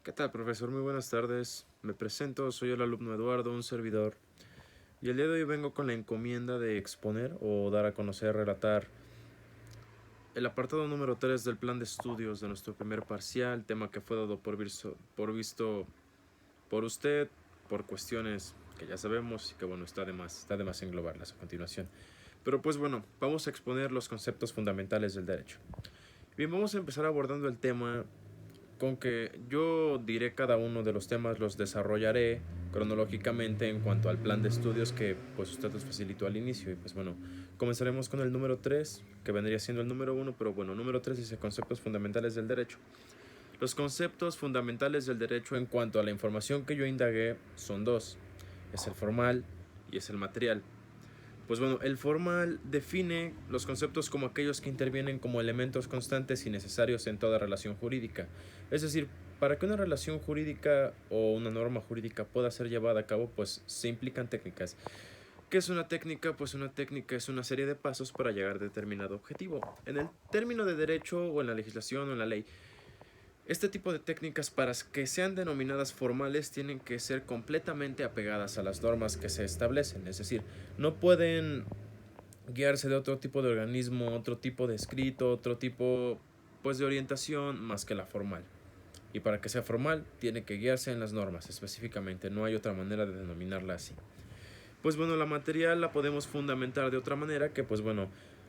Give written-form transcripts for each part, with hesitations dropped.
¿Qué tal, profesor? Muy buenas tardes. Me presento, soy el alumno Eduardo, un servidor, y el día de hoy vengo con la encomienda de exponer o dar a conocer, relatar el apartado número 3 del plan de estudios de nuestro primer parcial, tema que fue dado por visto por usted, por cuestiones que ya sabemos y que bueno, está de más englobarlas a continuación. Pero pues bueno, vamos a exponer los conceptos fundamentales del derecho. Bien, vamos a empezar abordando el tema con que yo diré cada uno de los temas, los desarrollaré cronológicamente en cuanto al plan de estudios que pues usted nos facilitó al inicio. Y pues bueno, comenzaremos con el número 3 que vendría siendo el número uno, pero bueno, número 3 dice conceptos fundamentales del derecho. Los conceptos fundamentales del derecho en cuanto a la información que yo indagué son dos, es el formal y es el material. Pues bueno, el formal define los conceptos como aquellos que intervienen como elementos constantes y necesarios en toda relación jurídica. Es decir, para que una relación jurídica o una norma jurídica pueda ser llevada a cabo, pues se implican técnicas. ¿Qué es una técnica? Pues una técnica es una serie de pasos para llegar a determinado objetivo. En el término de derecho o en la legislación o en la ley, este tipo de técnicas, para que sean denominadas formales, tienen que ser completamente apegadas a las normas que se establecen. Es decir, no pueden guiarse de otro tipo de organismo, otro tipo de escrito, otro tipo pues de orientación más que la formal. Y para que sea formal, tiene que guiarse en las normas específicamente, no hay otra manera de denominarla así. Pues bueno, la material la podemos fundamentar de otra manera, que pues bueno,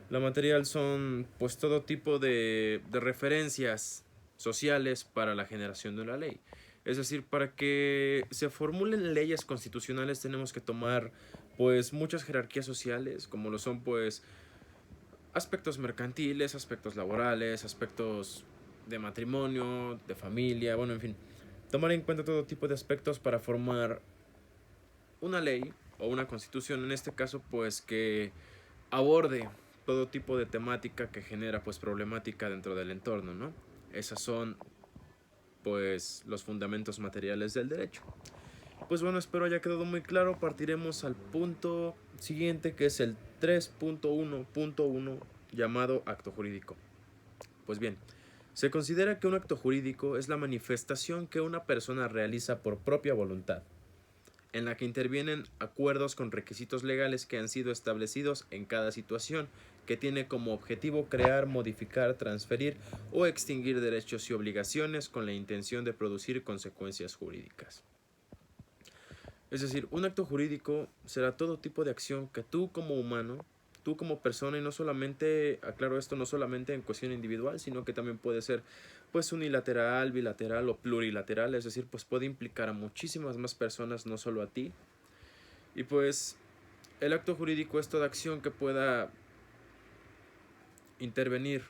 la material son pues todo tipo de referencias sociales para la generación de la ley. Es decir, para que se formulen leyes constitucionales tenemos que tomar pues muchas jerarquías sociales, como lo son pues aspectos mercantiles, aspectos laborales, aspectos de matrimonio, de familia, bueno, en fin, tomar en cuenta todo tipo de aspectos para formar una ley o una constitución, en este caso pues que aborde todo tipo de temática que genera pues problemática dentro del entorno, ¿no? Esas son pues los fundamentos materiales del derecho. Pues bueno, espero haya quedado muy claro. Partiremos al punto siguiente, que es el 3.1.1, llamado acto jurídico. Pues bien, se considera que un acto jurídico es la manifestación que una persona realiza por propia voluntad, en la que intervienen acuerdos con requisitos legales que han sido establecidos en cada situación, que tiene como objetivo crear, modificar, transferir o extinguir derechos y obligaciones con la intención de producir consecuencias jurídicas. Es decir, un acto jurídico será todo tipo de acción que tú como humano, tú como persona, y no solamente, aclaro esto, no solamente en cuestión individual, sino que también puede ser pues unilateral, bilateral o plurilateral, es decir, pues puede implicar a muchísimas más personas, no solo a ti. Y pues el acto jurídico es toda acción que pueda intervenir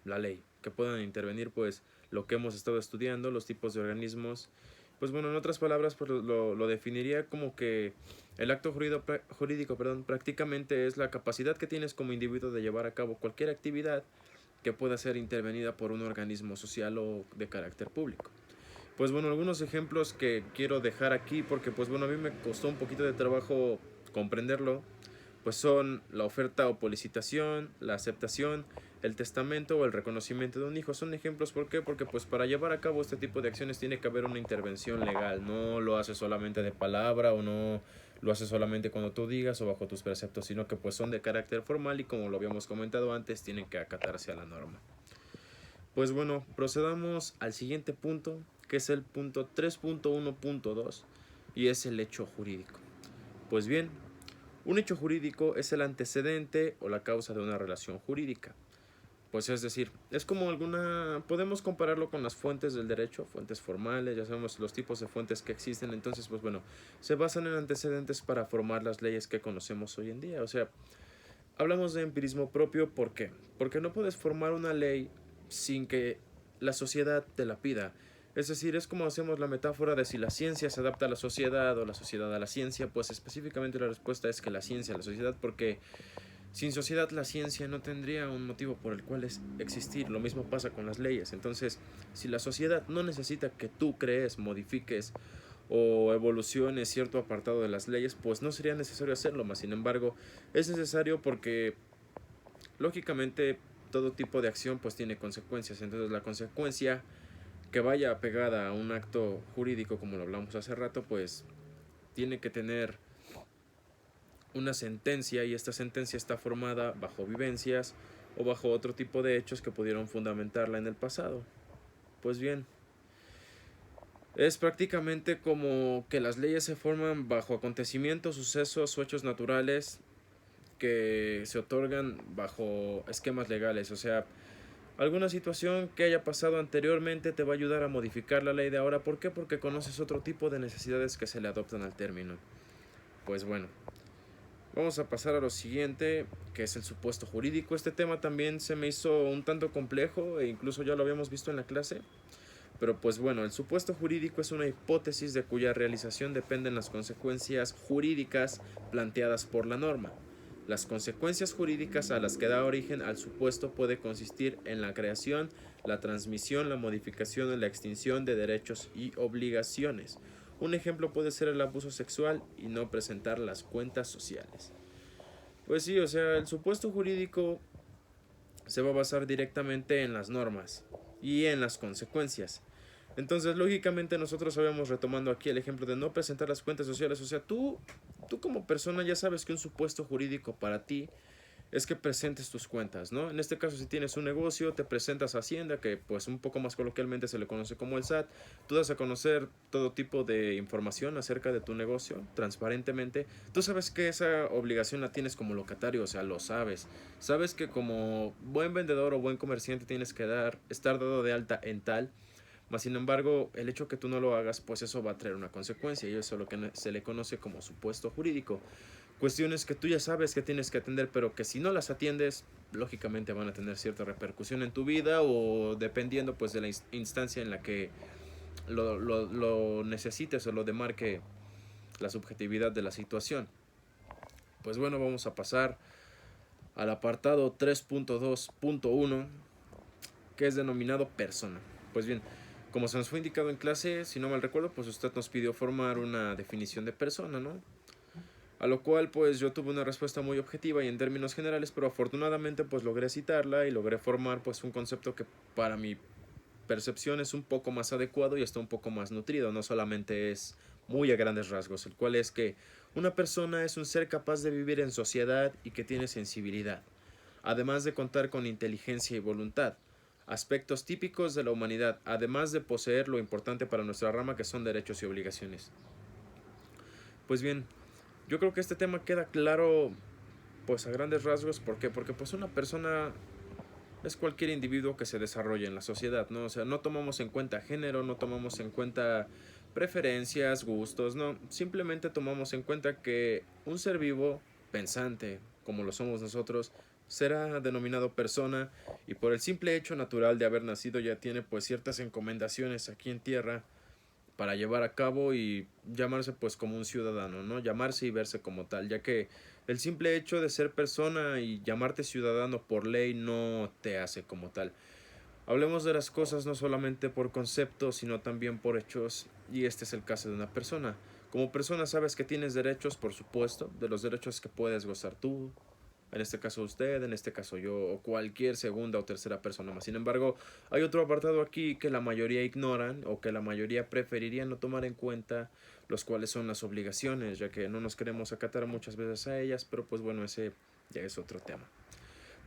la ley, que puedan intervenir pues lo que hemos estado estudiando, los tipos de organismos. Pues bueno, en otras palabras pues lo definiría como que el acto jurídico, prácticamente es la capacidad que tienes como individuo de llevar a cabo cualquier actividad que pueda ser intervenida por un organismo social o de carácter público. Pues bueno, algunos ejemplos que quiero dejar aquí, porque pues bueno, a mí me costó un poquito de trabajo comprenderlo, pues son la oferta o licitación, la aceptación, el testamento o el reconocimiento de un hijo. Son ejemplos. ¿Por qué? Porque pues para llevar a cabo este tipo de acciones tiene que haber una intervención legal. No lo hace solamente de palabra, o no lo hace solamente cuando tú digas o bajo tus preceptos, sino que pues son de carácter formal y, como lo habíamos comentado antes, tienen que acatarse a la norma. Pues bueno, procedamos al siguiente punto, que es el punto 3.1.2, y es el hecho jurídico. Pues bien, un hecho jurídico es el antecedente o la causa de una relación jurídica. Pues es decir, es como podemos compararlo con las fuentes del derecho, fuentes formales, ya sabemos los tipos de fuentes que existen. Entonces pues bueno, se basan en antecedentes para formar las leyes que conocemos hoy en día. O sea, hablamos de empirismo propio. ¿Por qué? Porque no puedes formar una ley sin que la sociedad te la pida. Es decir, es como hacemos la metáfora de si la ciencia se adapta a la sociedad o la sociedad a la ciencia. Pues específicamente la respuesta es que la ciencia a la sociedad, porque sin sociedad la ciencia no tendría un motivo por el cual existir. Lo mismo pasa con las leyes. Entonces, si la sociedad no necesita que tú crees, modifiques o evoluciones cierto apartado de las leyes, pues no sería necesario hacerlo. Más sin embargo, es necesario porque lógicamente todo tipo de acción pues tiene consecuencias. Entonces la consecuencia que vaya apegada a un acto jurídico, como lo hablamos hace rato, pues tiene que tener una sentencia, y esta sentencia está formada bajo vivencias o bajo otro tipo de hechos que pudieron fundamentarla en el pasado. Pues bien, es prácticamente como que las leyes se forman bajo acontecimientos, sucesos o hechos naturales que se otorgan bajo esquemas legales. O sea, alguna situación que haya pasado anteriormente te va a ayudar a modificar la ley de ahora. ¿Por qué? Porque conoces otro tipo de necesidades que se le adoptan al término. Pues bueno, vamos a pasar a lo siguiente, que es el supuesto jurídico. Este tema también se me hizo un tanto complejo e incluso ya lo habíamos visto en la clase. Pero pues bueno, el supuesto jurídico es una hipótesis de cuya realización dependen las consecuencias jurídicas planteadas por la norma. Las consecuencias jurídicas a las que da origen al supuesto puede consistir en la creación, la transmisión, la modificación o la extinción de derechos y obligaciones. Un ejemplo puede ser el abuso sexual y no presentar las cuentas sociales. Pues sí, o sea, el supuesto jurídico se va a basar directamente en las normas y en las consecuencias. Entonces, lógicamente nosotros sabemos, retomando aquí el ejemplo de no presentar las cuentas sociales, o sea, tú como persona ya sabes que un supuesto jurídico para ti es que presentes tus cuentas, ¿no? En este caso, si tienes un negocio, te presentas a Hacienda, que pues un poco más coloquialmente se le conoce como el SAT, tú das a conocer todo tipo de información acerca de tu negocio, transparentemente, tú sabes que esa obligación la tienes como locatario, o sea, lo sabes, sabes que como buen vendedor o buen comerciante tienes que estar dado de alta en tal, mas sin embargo, el hecho que tú no lo hagas, pues eso va a traer una consecuencia, y eso es lo que se le conoce como supuesto jurídico. Cuestiones que tú ya sabes que tienes que atender, pero que si no las atiendes, lógicamente van a tener cierta repercusión en tu vida, o dependiendo pues de la instancia en la que lo necesites o lo demarque la subjetividad de la situación. Pues bueno, vamos a pasar al apartado 3.2.1, que es denominado persona. Pues bien, como se nos fue indicado en clase, si no mal recuerdo, pues usted nos pidió formar una definición de persona, ¿no? A lo cual pues yo tuve una respuesta muy objetiva y en términos generales, pero afortunadamente pues logré citarla y logré formar pues un concepto que para mi percepción es un poco más adecuado y está un poco más nutrido, no solamente es muy a grandes rasgos, el cual es que una persona es un ser capaz de vivir en sociedad y que tiene sensibilidad, además de contar con inteligencia y voluntad, aspectos típicos de la humanidad, además de poseer lo importante para nuestra rama que son derechos y obligaciones. Pues bien, yo creo que este tema queda claro pues a grandes rasgos. ¿Por qué? Porque pues una persona es cualquier individuo que se desarrolla en la sociedad, ¿no? O sea, no tomamos en cuenta género, no tomamos en cuenta preferencias, gustos, no. Simplemente tomamos en cuenta que un ser vivo, pensante, como lo somos nosotros, será denominado persona, y por el simple hecho natural de haber nacido ya tiene pues ciertas encomendaciones aquí en tierra para llevar a cabo y llamarse pues como un ciudadano, ¿no? Llamarse y verse como tal, ya que el simple hecho de ser persona y llamarte ciudadano por ley no te hace como tal. Hablemos de las cosas no solamente por conceptos, sino también por hechos, y este es el caso de una persona. Como persona sabes que tienes derechos, por supuesto, de los derechos que puedes gozar tú, en este caso usted, en este caso yo, o cualquier segunda o tercera persona más. Sin embargo, hay otro apartado aquí que la mayoría ignoran o que la mayoría preferiría no tomar en cuenta, los cuales son las obligaciones, ya que no nos queremos acatar muchas veces a ellas, pero pues bueno, ese ya es otro tema.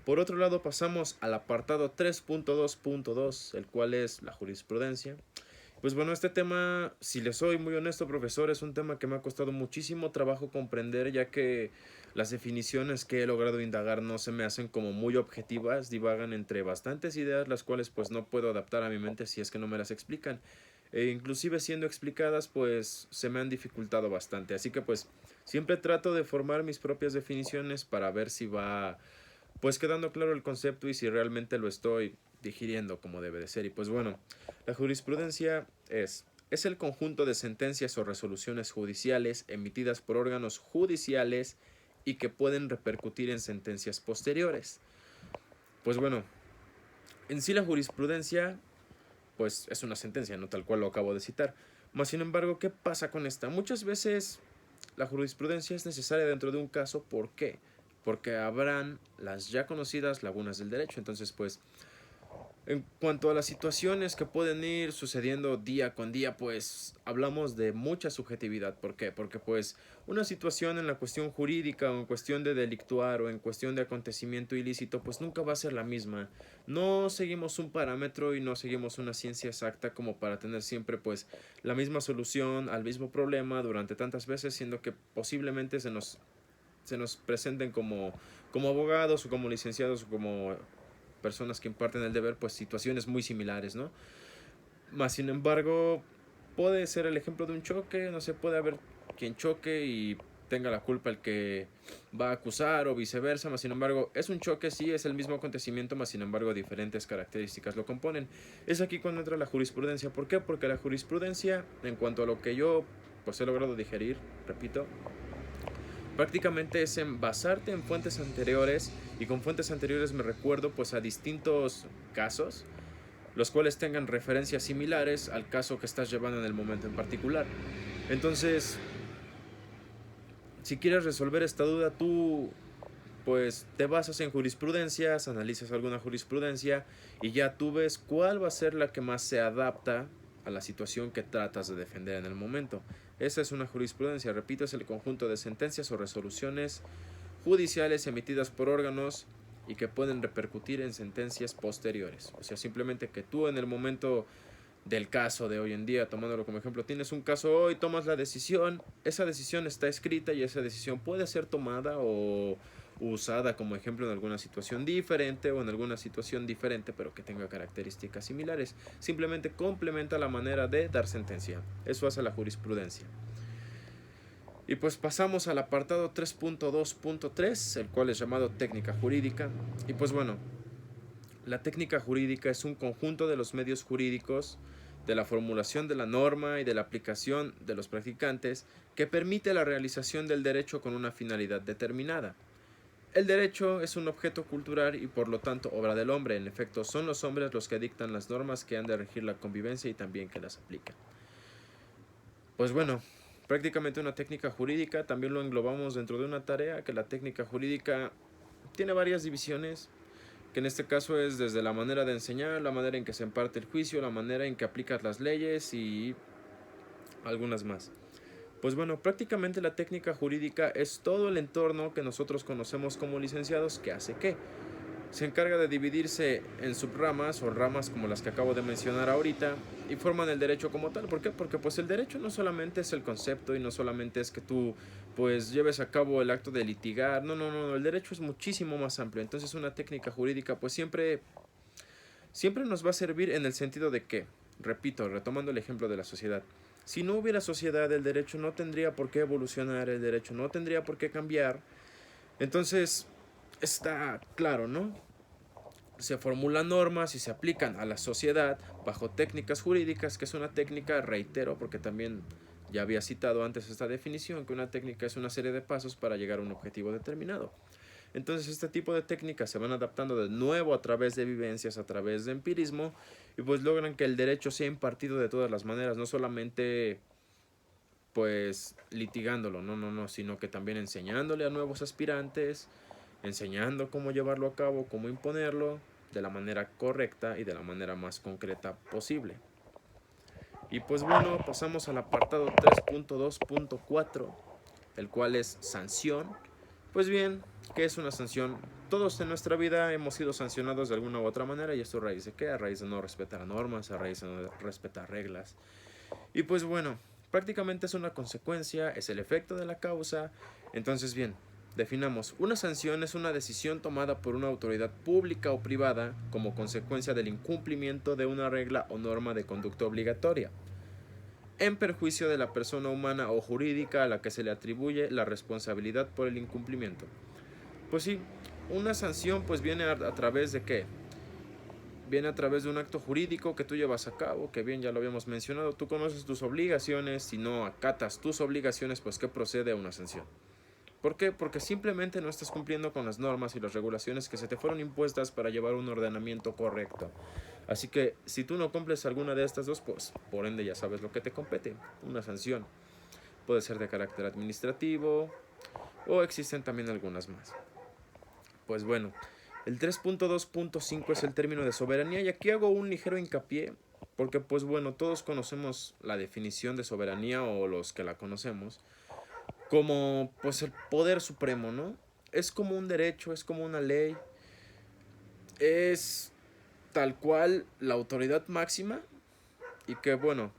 Por otro lado, pasamos al apartado 3.2.2, el cual es la jurisprudencia. Pues bueno, este tema, si les soy muy honesto, profesor, es un tema que me ha costado muchísimo trabajo comprender, ya que las definiciones que he logrado indagar no se me hacen como muy objetivas, divagan entre bastantes ideas, las cuales pues no puedo adaptar a mi mente si es que no me las explican. E inclusive siendo explicadas, pues se me han dificultado bastante. Así que pues siempre trato de formar mis propias definiciones para ver si va pues quedando claro el concepto y si realmente lo estoy digiriendo como debe de ser. Y pues bueno, la jurisprudencia es el conjunto de sentencias o resoluciones judiciales emitidas por órganos judiciales y que pueden repercutir en sentencias posteriores. Pues bueno, en sí la jurisprudencia pues es una sentencia, no tal cual lo acabo de citar. Mas sin embargo, ¿qué pasa con esta? Muchas veces la jurisprudencia es necesaria dentro de un caso. ¿Por qué? Porque habrán las ya conocidas lagunas del derecho. Entonces, pues, En cuanto a las situaciones que pueden ir sucediendo día con día, pues hablamos de mucha subjetividad. ¿Por qué? Porque pues una situación en la cuestión jurídica o en cuestión de delictuar o en cuestión de acontecimiento ilícito, pues nunca va a ser la misma. No seguimos un parámetro y no seguimos una ciencia exacta como para tener siempre pues la misma solución al mismo problema durante tantas veces, siendo que posiblemente se nos presenten como abogados o como licenciados o como personas que imparten el deber, pues situaciones muy similares, ¿no? Más sin embargo, puede ser el ejemplo de un choque, no sé, puede haber quien choque y tenga la culpa el que va a acusar o viceversa, más sin embargo, es un choque, sí, es el mismo acontecimiento, más sin embargo, diferentes características lo componen. Es aquí cuando entra la jurisprudencia. ¿Por qué? Porque la jurisprudencia, en cuanto a lo que yo pues he logrado digerir, repito, prácticamente es en basarte en fuentes anteriores, y con fuentes anteriores me recuerdo pues a distintos casos los cuales tengan referencias similares al caso que estás llevando en el momento en particular. Entonces, si quieres resolver esta duda, tú pues te basas en jurisprudencias, analizas alguna jurisprudencia y ya tú ves cuál va a ser la que más se adapta a la situación que tratas de defender en el momento. Esa es una jurisprudencia, repito, es el conjunto de sentencias o resoluciones judiciales emitidas por órganos y que pueden repercutir en sentencias posteriores. O sea, simplemente que tú en el momento del caso de hoy en día, tomándolo como ejemplo, tienes un caso hoy, tomas la decisión, esa decisión está escrita y esa decisión puede ser tomada o usada como ejemplo en alguna situación diferente o en alguna situación diferente pero que tenga características similares. Simplemente complementa la manera de dar sentencia. Eso hace la jurisprudencia. Y pues pasamos al apartado 3.2.3, el cual es llamado técnica jurídica. Y pues bueno, la técnica jurídica es un conjunto de los medios jurídicos, de la formulación de la norma y de la aplicación de los practicantes que permite la realización del derecho con una finalidad determinada. El derecho es un objeto cultural y por lo tanto obra del hombre. En efecto, son los hombres los que dictan las normas que han de regir la convivencia y también que las aplican. Pues bueno, prácticamente una técnica jurídica también lo englobamos dentro de una tarea, que la técnica jurídica tiene varias divisiones, que en este caso es desde la manera de enseñar, la manera en que se imparte el juicio, la manera en que aplicas las leyes y algunas más. Pues bueno, prácticamente la técnica jurídica es todo el entorno que nosotros conocemos como licenciados que hace qué. Se encarga de dividirse en subramas o ramas como las que acabo de mencionar ahorita y forman el derecho como tal. ¿Por qué? Porque pues el derecho no solamente es el concepto y no solamente es que tú pues lleves a cabo el acto de litigar. No, no, no, el derecho es muchísimo más amplio. Entonces una técnica jurídica pues siempre nos va a servir en el sentido de que, repito, retomando el ejemplo de la sociedad, si no hubiera sociedad, el derecho no tendría por qué evolucionar, el derecho no tendría por qué cambiar. Entonces, está claro, ¿no? Se formulan normas y se aplican a la sociedad bajo técnicas jurídicas, que es una técnica, reitero, porque también ya había citado antes esta definición, que una técnica es una serie de pasos para llegar a un objetivo determinado. Entonces este tipo de técnicas se van adaptando de nuevo a través de vivencias, a través de empirismo, y pues logran que el derecho sea impartido de todas las maneras, no solamente pues litigándolo, no, no, no, sino que también enseñándole a nuevos aspirantes, enseñando cómo llevarlo a cabo, cómo imponerlo de la manera correcta y de la manera más concreta posible. Y pues bueno, pasamos al apartado 3.2.4, el cual es sanción. Pues bien, ¿qué es una sanción? Todos en nuestra vida hemos sido sancionados de alguna u otra manera, y esto a raíz de qué? A raíz de no respetar normas, a raíz de no respetar reglas. Y pues bueno, prácticamente es una consecuencia, es el efecto de la causa. Entonces bien, definamos, una sanción es una decisión tomada por una autoridad pública o privada como consecuencia del incumplimiento de una regla o norma de conducta obligatoria, en perjuicio de la persona humana o jurídica a la que se le atribuye la responsabilidad por el incumplimiento. Pues sí, una sanción pues viene a través de qué? Viene a través de un acto jurídico que tú llevas a cabo, que bien ya lo habíamos mencionado, tú conoces tus obligaciones, si no acatas tus obligaciones, pues que procede a una sanción. ¿Por qué? Porque simplemente no estás cumpliendo con las normas y las regulaciones que se te fueron impuestas para llevar un ordenamiento correcto. Así que si tú no cumples alguna de estas dos, pues por ende ya sabes lo que te compete, una sanción. Puede ser de carácter administrativo o existen también algunas más. Pues bueno, El 3.2.5 es el término de soberanía y aquí hago un ligero hincapié porque pues bueno, todos conocemos la definición de soberanía o los que la conocemos como pues el poder supremo, ¿no? Es como un derecho, es como una ley, es tal cual la autoridad máxima y que bueno,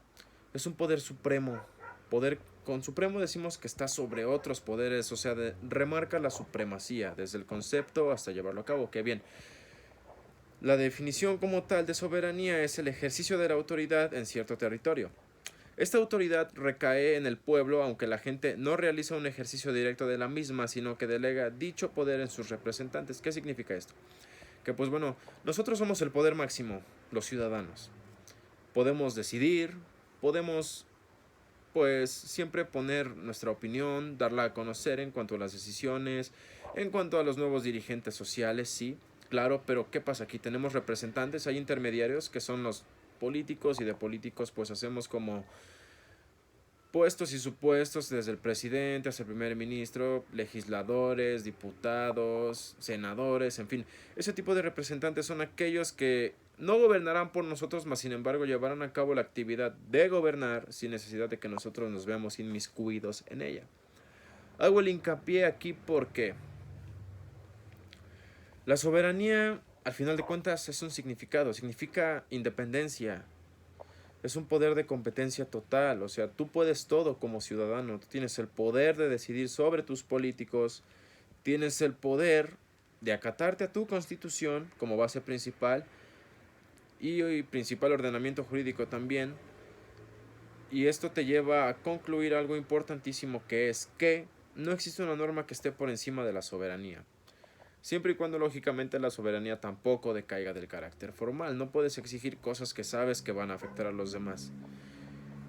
es un poder supremo. Poder con supremo decimos que está sobre otros poderes, o sea, remarca la supremacía desde el concepto hasta llevarlo a cabo. Que bien, la definición como tal de soberanía es el ejercicio de la autoridad en cierto territorio. Esta autoridad recae en el pueblo, aunque la gente no realiza un ejercicio directo de la misma, sino que delega dicho poder en sus representantes. ¿Qué significa esto? Que pues bueno, nosotros somos el poder máximo, los ciudadanos. Podemos decidir, podemos pues siempre poner nuestra opinión, darla a conocer en cuanto a las decisiones, en cuanto a los nuevos dirigentes sociales, sí, claro, pero ¿qué pasa? Aquí tenemos representantes, hay intermediarios que son los políticos y de políticos pues hacemos como puestos y supuestos desde el presidente hasta el primer ministro, legisladores, diputados, senadores, en fin. Ese tipo de representantes son aquellos que no gobernarán por nosotros, mas sin embargo llevarán a cabo la actividad de gobernar sin necesidad de que nosotros nos veamos inmiscuidos en ella. Hago el hincapié aquí porque la soberanía, al final de cuentas, es un significado, significa independencia, es un poder de competencia total, o sea, tú puedes todo como ciudadano, tú tienes el poder de decidir sobre tus políticos, tienes el poder de acatarte a tu constitución como base principal y principal ordenamiento jurídico también, y esto te lleva a concluir algo importantísimo que es que no existe una norma que esté por encima de la soberanía. Siempre y cuando lógicamente la soberanía tampoco decaiga del carácter formal. No puedes exigir cosas que sabes que van a afectar a los demás.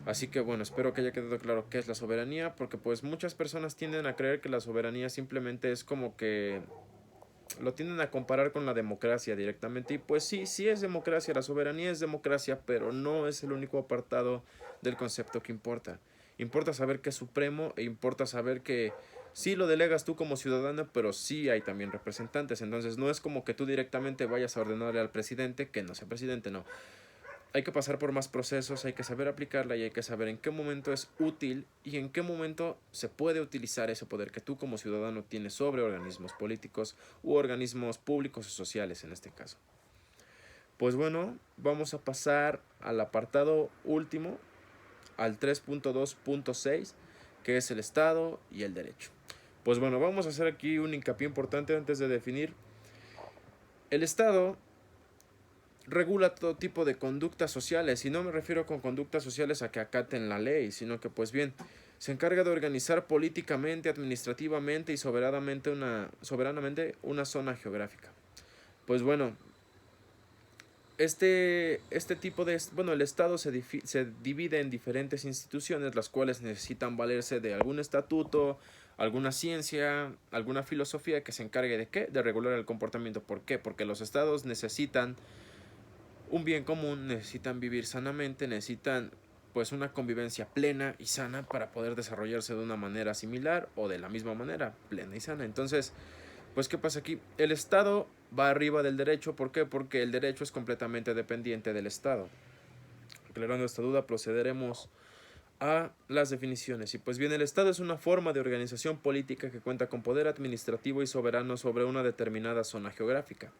Así que bueno, espero que haya quedado claro qué es la soberanía, porque pues muchas personas tienden a creer que la soberanía simplemente es como que lo tienden a comparar con la democracia directamente. Y pues sí, sí es democracia, la soberanía es democracia, pero no es el único apartado del concepto que importa. Importa saber que es supremo e importa saber que sí lo delegas tú como ciudadano, pero sí hay también representantes. Entonces no es como que tú directamente vayas a ordenarle al presidente que no sea presidente, no. Hay que pasar por más procesos, hay que saber aplicarla y hay que saber en qué momento es útil y en qué momento se puede utilizar ese poder que tú como ciudadano tienes sobre organismos políticos u organismos públicos o sociales en este caso. Pues bueno, vamos a pasar al apartado último, al 3.2.6, que es el Estado y el derecho. Pues bueno, vamos a hacer aquí un hincapié importante antes de definir. El Estado regula todo tipo de conductas sociales, y no me refiero con conductas sociales a que acaten la ley, sino que pues bien, se encarga de organizar políticamente, administrativamente y soberanamente una zona geográfica. Pues bueno, este tipo de, bueno, el Estado se divide en diferentes instituciones, las cuales necesitan valerse de algún estatuto, alguna ciencia, alguna filosofía que se encargue de ¿qué? De regular el comportamiento. ¿Por qué? Porque los estados necesitan un bien común, necesitan vivir sanamente, necesitan pues una convivencia plena y sana para poder desarrollarse de una manera similar o de la misma manera, plena y sana. Entonces, pues ¿qué pasa aquí? El Estado va arriba del derecho, ¿por qué? Porque el derecho es completamente dependiente del Estado. Aclarando esta duda, procederemos a las definiciones. Y pues bien, el Estado es una forma de organización política que cuenta con poder administrativo y soberano sobre una determinada zona geográfica.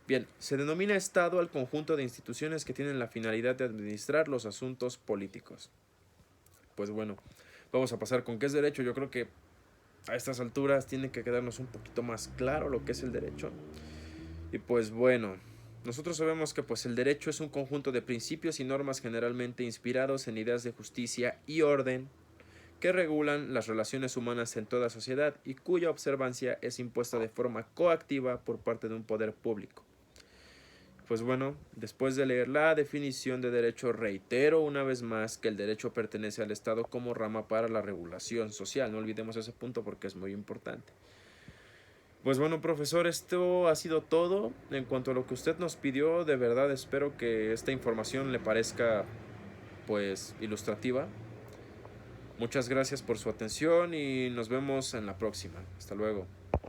Bien, se denomina Estado al conjunto de instituciones que tienen la finalidad de administrar los asuntos políticos. Pues bueno, vamos a pasar con qué es derecho. Yo creo que a estas alturas tiene que quedarnos un poquito más claro lo que es el derecho. Y pues bueno, nosotros sabemos que pues el derecho es un conjunto de principios y normas generalmente inspirados en ideas de justicia y orden que regulan las relaciones humanas en toda sociedad y cuya observancia es impuesta de forma coactiva por parte de un poder público. Pues bueno, después de leer la definición de derecho, reitero una vez más que el derecho pertenece al Estado como rama para la regulación social. No olvidemos ese punto porque es muy importante. Pues bueno, profesor, esto ha sido todo en cuanto a lo que usted nos pidió. De verdad espero que esta información le parezca pues ilustrativa. Muchas gracias por su atención y nos vemos en la próxima. Hasta luego.